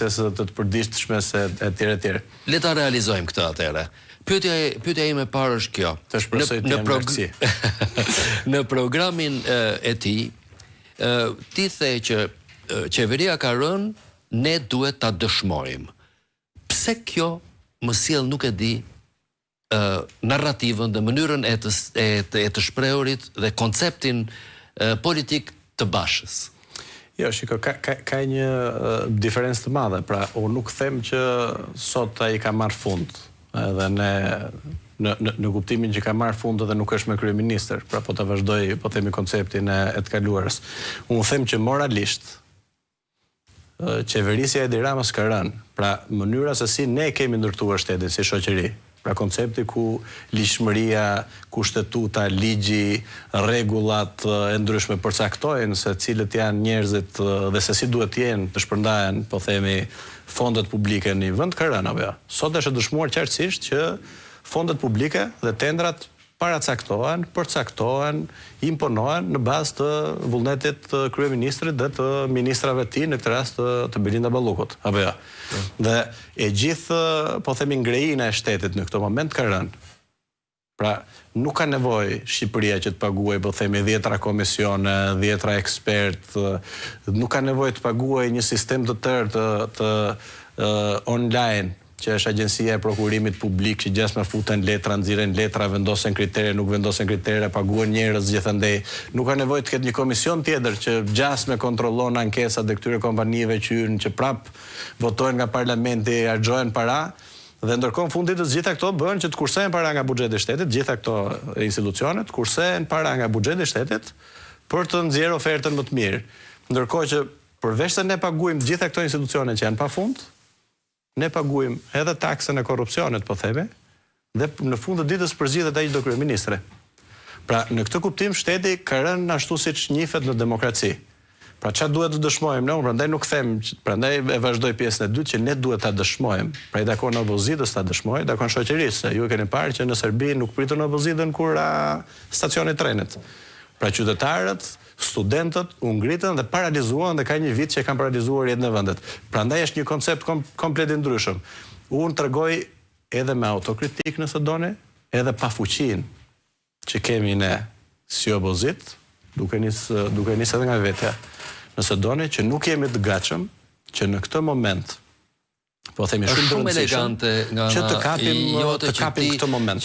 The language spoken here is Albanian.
akses të përditshme se etj etj. Le ta realizojmë këtë atëherë. Pyetja ime e parë është kjo. Në programin e tij, ti the që qeveria ka rënë, ne duhet ta dëshmojmë. Pse kjo më sjell nuk e di narrativën dhe mënyrën e të shprehurit dhe konceptin politik të Bashës? Jo, shiko, ka një diferencë të madhe. Pra, unë nuk them që sot ai ka marrë fund. Edhe në kuptimin që ka marrë fund edhe nuk është me kryeministër. Pra, po ta vazhdoj, po themi konceptin e të kaluarës. Unë them që moralisht qeverisja e Edi Ramës ka rënë. Pra, mënyra se si ne kemi ndërtuar shtetin si shoqëri. Pra, koncepti ku ligjshmëria, kushtetuta, ligji, rregullat e ndryshme përcaktojnë se cilët janë njerëzit dhe se si duhet të jenë të shpërndahen, po themi, fondet publike në një vend ka rënë apo jo. Sot është dëshmuar qartësisht që fondet publike dhe tendrat paracaktohen, përcaktohen, imponohen në bazë të vullnetit të kryeministrit dhe të ministrave të tij, në këtë rast të Belinda Ballukut, apo jo. Dhe e gjithë, po themi, ngrejina e shtetit në këtë moment ka rënë. Pra, nuk ka nevojë Shqipëria që të paguajë, po themi, 10 komisione, 10 ekspert, nuk ka nevojë të paguajë një sistem të tërë të online, që është Agjencia e Prokurimit Publik, që gjasme futen letra, nxirren letra, vendosen kritere, nuk vendosen kritere, paguhen njerëz gjithandej. Nuk ka nevojë të ketë një komision tjetër që gjasme kontrollon ankesat e këtyre kompanive që hyn, që prap votojnë nga parlamenti, harxhohen para, dhe ndërkohë në fund ditës gjitha këto bëhen që të kursehen para nga buxheti i shtetit, gjitha këto institucionet kursehen para nga buxheti i shtetit për të nxjerrë ofertën më të mirë. Ndërkohë që përveç se ne paguajmë gjitha këto institucione që janë pafund, ne paguajmë edhe taksën e korrupsionit, po themi, dhe në fund të ditës përzgjidhet ai çdo kryeministre. Pra, në këtë kuptim shteti ka rënë ashtu siç njihet në demokraci. Pra, çfarë duhet të dëshmojmë ne? Prandaj nuk them, prandaj e vazhdoj pjesën e dytë që ne duhet ta dëshmojmë. Pra, i takon opozitës ta dëshmojë, takon shoqërisë. Ju e keni parë që në Serbi nuk pritën opozitën kur stacioni i trenit. Pra, qytetarët, studentët u ngritën dhe paralizuan dhe ka një vit që kanë paralizuar jetën e vendet. Prandaj është një koncept komplet i ndryshëm. Unë tregoj edhe me autokritik nëse doni, edhe pa fuqinë që kemi ne si opozit, duke nisë edhe nga vetja. Nëse doni që nuk jemi të gatshëm që në këtë moment, po themi shumë elegante, që të kapim këtë moment.